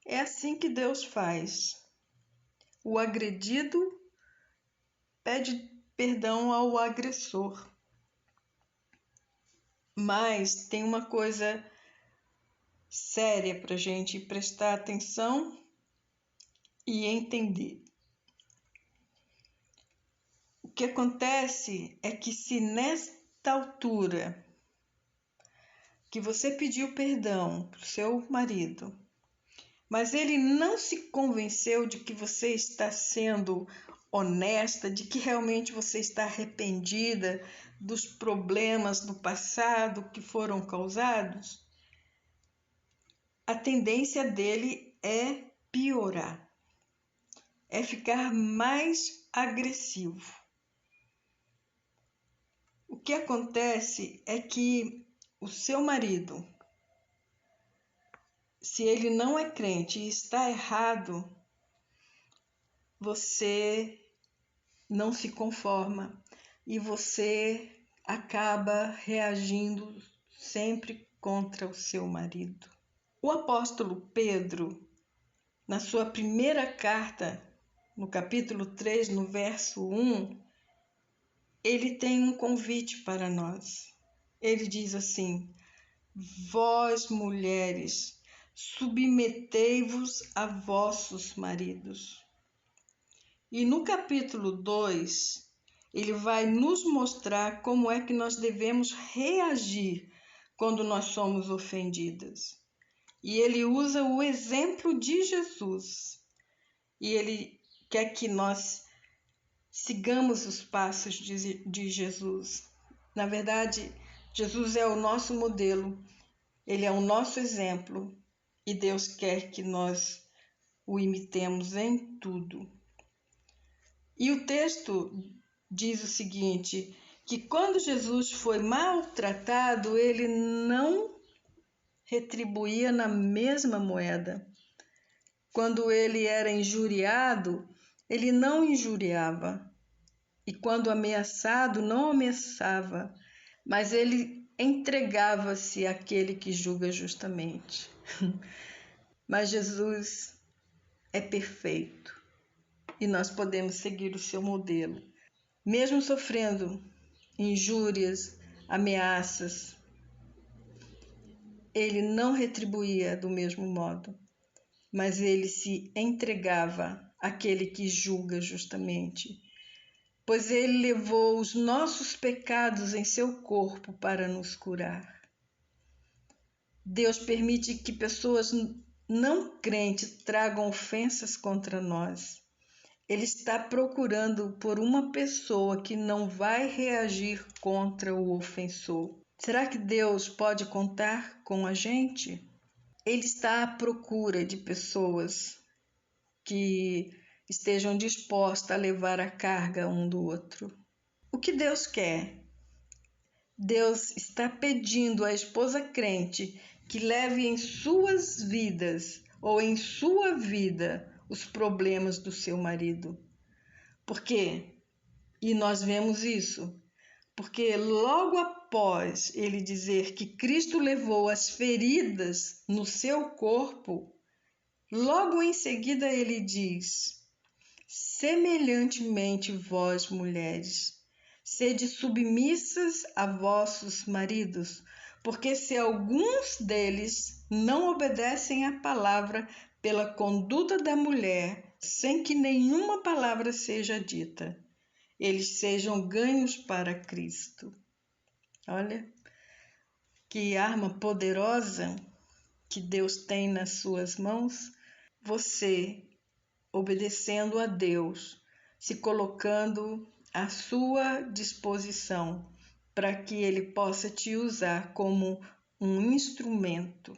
é assim que Deus faz. O agredido pede perdão ao agressor. Mas tem uma coisa séria para a gente prestar atenção e entender. O que acontece é que se nesta altura que você pediu perdão para o seu marido, mas ele não se convenceu de que você está sendo honesta, de que realmente você está arrependida dos problemas do passado que foram causados, a tendência dele é piorar, é ficar mais agressivo. O que acontece é que o seu marido, se ele não é crente e está errado, você não se conforma e você acaba reagindo sempre contra o seu marido. O apóstolo Pedro, na sua primeira carta, no capítulo 3, no verso 1, ele tem um convite para nós. Ele diz assim: vós, mulheres, submetei-vos a vossos maridos. E no capítulo 2, ele vai nos mostrar como é que nós devemos reagir quando nós somos ofendidas. E ele usa o exemplo de Jesus. E ele quer que nós sigamos os passos de Jesus. Na verdade, Jesus é o nosso modelo, ele é o nosso exemplo e Deus quer que nós o imitemos em tudo. E o texto diz o seguinte, que quando Jesus foi maltratado, ele não retribuía na mesma moeda. Quando ele era injuriado, ele não injuriava. E quando ameaçado, não ameaçava, mas ele entregava-se àquele que julga justamente. Mas Jesus é perfeito e nós podemos seguir o seu modelo. Mesmo sofrendo injúrias, ameaças, ele não retribuía do mesmo modo, mas ele se entregava àquele que julga justamente, pois ele levou os nossos pecados em seu corpo para nos curar. Deus permite que pessoas não crentes tragam ofensas contra nós. Ele está procurando por uma pessoa que não vai reagir contra o ofensor. Será que Deus pode contar com a gente? Ele está à procura de pessoas que estejam dispostas a levar a carga um do outro. O que Deus quer? Deus está pedindo à esposa crente que leve em suas vidas ou em sua vida os problemas do seu marido. Por quê? E nós vemos isso, porque logo após ele dizer que Cristo levou as feridas no seu corpo, logo em seguida ele diz: semelhantemente vós, mulheres, sede submissas a vossos maridos, porque se alguns deles não obedecem à palavra pela conduta da mulher, sem que nenhuma palavra seja dita, eles sejam ganhos para Cristo. Olha, que arma poderosa que Deus tem nas suas mãos. Você, obedecendo a Deus, se colocando à sua disposição para que Ele possa te usar como um instrumento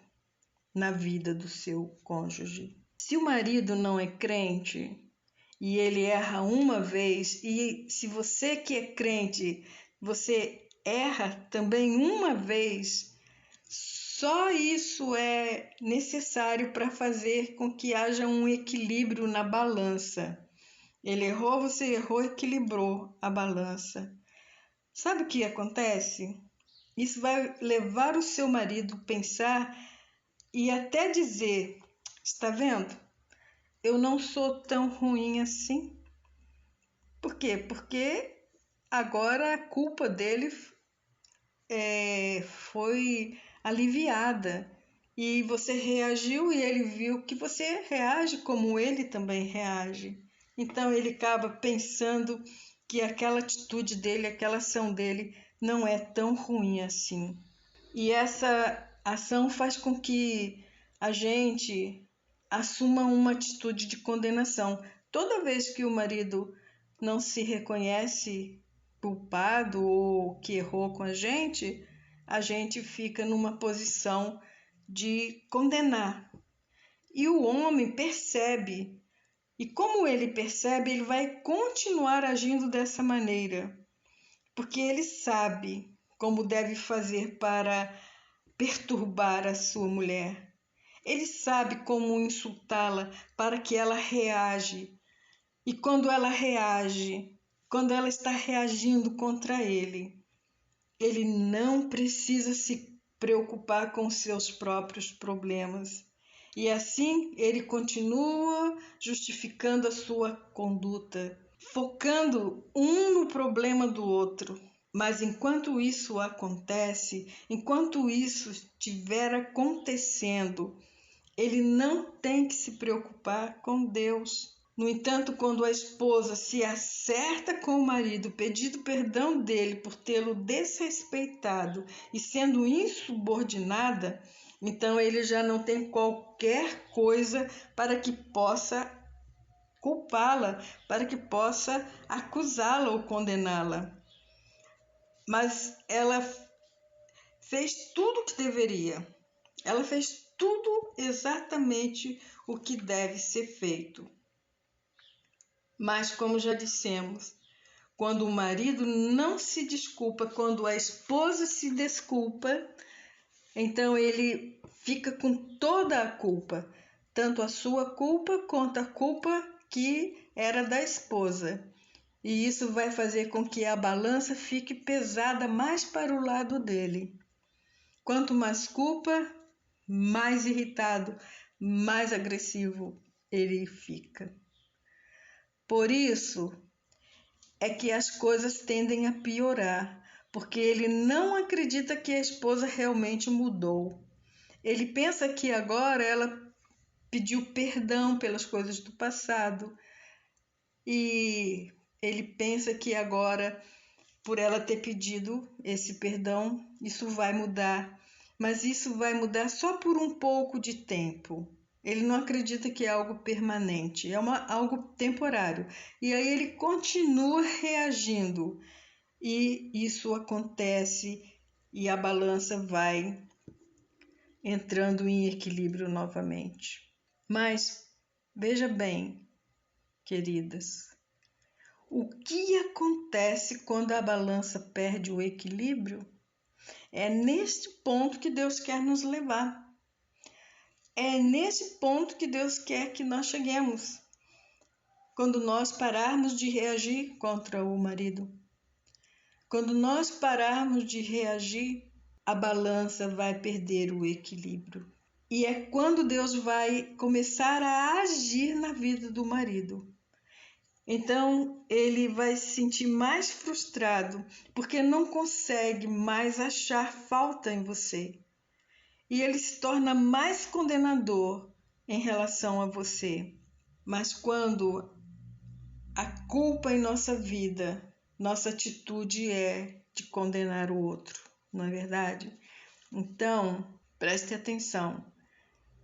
na vida do seu cônjuge. Se o marido não é crente, e ele erra uma vez, e se você que é crente, você erra também uma vez, só isso é necessário para fazer com que haja um equilíbrio na balança. Ele errou, você errou, equilibrou a balança. Sabe o que acontece? Isso vai levar o seu marido a pensar e até dizer: está vendo? Eu não sou tão ruim assim. Por quê? Porque agora a culpa dele foi aliviada. E você reagiu e ele viu que você reage como ele também reage. Então ele acaba pensando que aquela atitude dele, aquela ação dele não é tão ruim assim. E essa ação faz com que a gente assuma uma atitude de condenação. Toda vez que o marido não se reconhece culpado ou que errou com a gente fica numa posição de condenar. E o homem percebe, e como ele percebe, ele vai continuar agindo dessa maneira, porque ele sabe como deve fazer para perturbar a sua mulher. Ele sabe como insultá-la para que ela reage. E quando ela reage, quando ela está reagindo contra ele, ele não precisa se preocupar com seus próprios problemas. E assim ele continua justificando a sua conduta, focando um no problema do outro. Mas enquanto isso acontece, enquanto isso estiver acontecendo, ele não tem que se preocupar com Deus. No entanto, quando a esposa se acerta com o marido, pedindo perdão dele por tê-lo desrespeitado e sendo insubordinada, então ele já não tem qualquer coisa para que possa culpá-la, para que possa acusá-la ou condená-la. Mas ela fez tudo o que deveria. Ela fez tudo exatamente o que deve ser feito. Mas, como já dissemos, quando o marido não se desculpa, quando a esposa se desculpa, então ele fica com toda a culpa, tanto a sua culpa quanto a culpa que era da esposa. E isso vai fazer com que a balança fique pesada mais para o lado dele. Quanto mais culpa, mais irritado, mais agressivo ele fica. Por isso é que as coisas tendem a piorar, porque ele não acredita que a esposa realmente mudou. Ele pensa que agora ela pediu perdão pelas coisas do passado e ele pensa que agora, por ela ter pedido esse perdão, isso vai mudar. Mas isso vai mudar só por um pouco de tempo. Ele não acredita que é algo permanente, é algo temporário. E aí ele continua reagindo. E isso acontece e a balança vai entrando em equilíbrio novamente. Mas veja bem, queridas, o que acontece quando a balança perde o equilíbrio? É neste ponto que Deus quer nos levar. É nesse ponto que Deus quer que nós cheguemos. Quando nós pararmos de reagir contra o marido. Quando nós pararmos de reagir, a balança vai perder o equilíbrio. E é quando Deus vai começar a agir na vida do marido. Então ele vai se sentir mais frustrado porque não consegue mais achar falta em você. E ele se torna mais condenador em relação a você. Mas quando a culpa em nossa vida, nossa atitude é de condenar o outro, não é verdade? Então, preste atenção.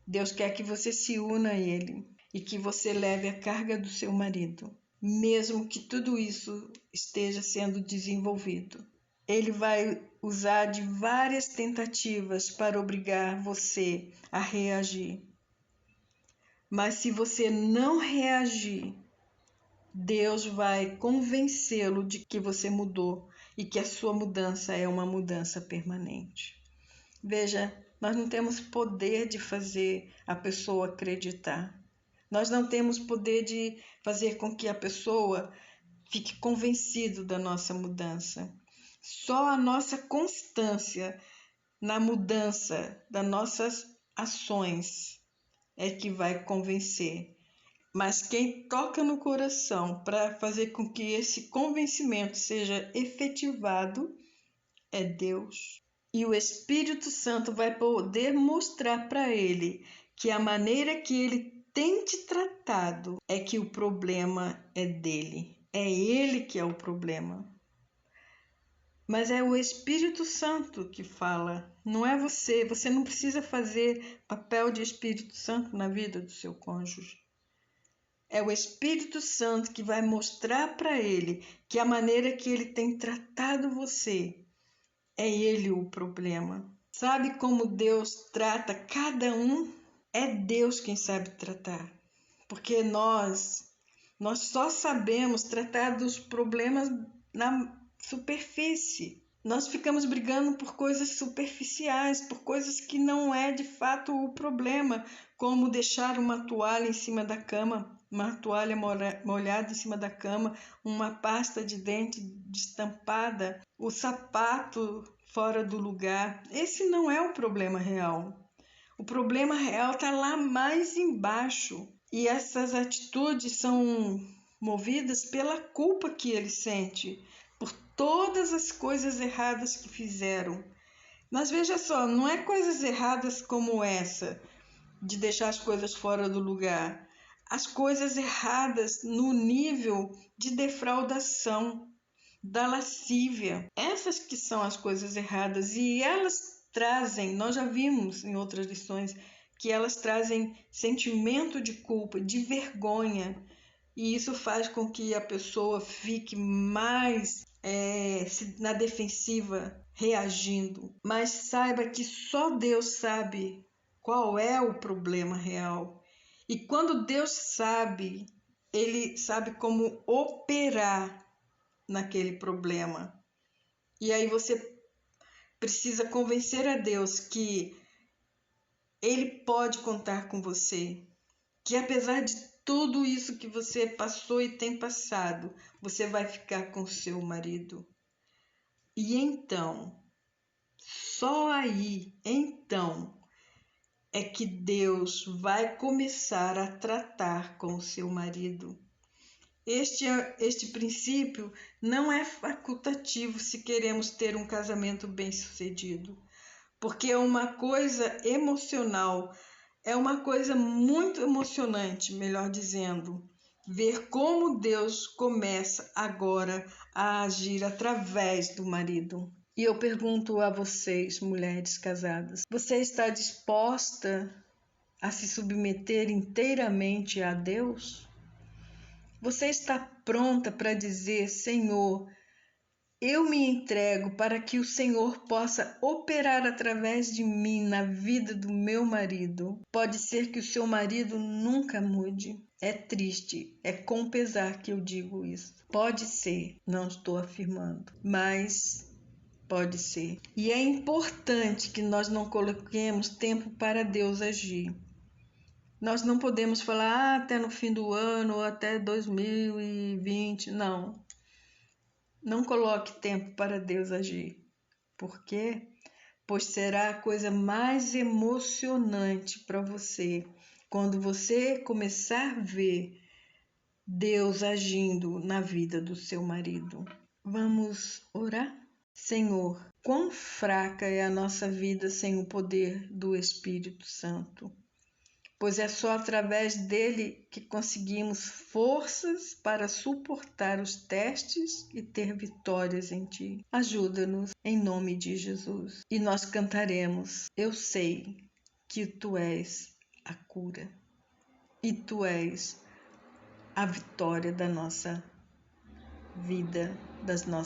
Deus quer que você se una a Ele e que você leve a carga do seu marido, mesmo que tudo isso esteja sendo desenvolvido. Ele vai usar de várias tentativas para obrigar você a reagir. Mas se você não reagir, Deus vai convencê-lo de que você mudou e que a sua mudança é uma mudança permanente. Veja, nós não temos poder de fazer a pessoa acreditar. Nós não temos poder de fazer com que a pessoa fique convencido da nossa mudança. Só a nossa constância na mudança das nossas ações é que vai convencer. Mas quem toca no coração para fazer com que esse convencimento seja efetivado é Deus. E o Espírito Santo vai poder mostrar para ele que a maneira que ele tem te tratado é que o problema é dele. É ele que é o problema. Mas é o Espírito Santo que fala, não é você. Você não precisa fazer papel de Espírito Santo na vida do seu cônjuge. É o Espírito Santo que vai mostrar para ele que a maneira que ele tem tratado você é ele o problema. Sabe como Deus trata cada um? É Deus quem sabe tratar. Porque nós só sabemos tratar dos problemas na superfície. Nós ficamos brigando por coisas superficiais, por coisas que não é de fato o problema, como deixar uma toalha em cima da cama, uma toalha molhada em cima da cama, uma pasta de dente destampada, o sapato fora do lugar. Esse não é o problema real. O problema real está lá mais embaixo. E essas atitudes são movidas pela culpa que ele sente por todas as coisas erradas que fizeram. Mas veja só, não é coisas erradas como essa, de deixar as coisas fora do lugar. As coisas erradas no nível de defraudação, da lascívia. Essas que são as coisas erradas e elas trazem, nós já vimos em outras lições, que elas trazem sentimento de culpa, de vergonha, e isso faz com que a pessoa fique mais na defensiva, reagindo. Mas saiba que só Deus sabe qual é o problema real. E quando Deus sabe, Ele sabe como operar naquele problema. E aí você precisa convencer a Deus que Ele pode contar com você, que apesar de tudo isso que você passou e tem passado, você vai ficar com seu marido. E então, só aí, então, é que Deus vai começar a tratar com o seu marido. Este princípio não é facultativo se queremos ter um casamento bem-sucedido, porque é uma coisa emocional, é uma coisa muito emocionante, melhor dizendo, ver como Deus começa agora a agir através do marido. E eu pergunto a vocês, mulheres casadas, você está disposta a se submeter inteiramente a Deus? Você está pronta para dizer, Senhor, eu me entrego para que o Senhor possa operar através de mim na vida do meu marido? Pode ser que o seu marido nunca mude. É triste, é com pesar que eu digo isso. Pode ser, não estou afirmando, mas pode ser. E é importante que nós não coloquemos tempo para Deus agir. Nós não podemos falar até no fim do ano ou até 2020, não. Não coloque tempo para Deus agir. Por quê? Pois será a coisa mais emocionante para você quando você começar a ver Deus agindo na vida do seu marido. Vamos orar? Senhor, quão fraca é a nossa vida sem o poder do Espírito Santo. Pois é só através dele que conseguimos forças para suportar os testes e ter vitórias em ti. Ajuda-nos em nome de Jesus. E nós cantaremos: eu sei que tu és a cura e tu és a vitória da nossa vida, das nossas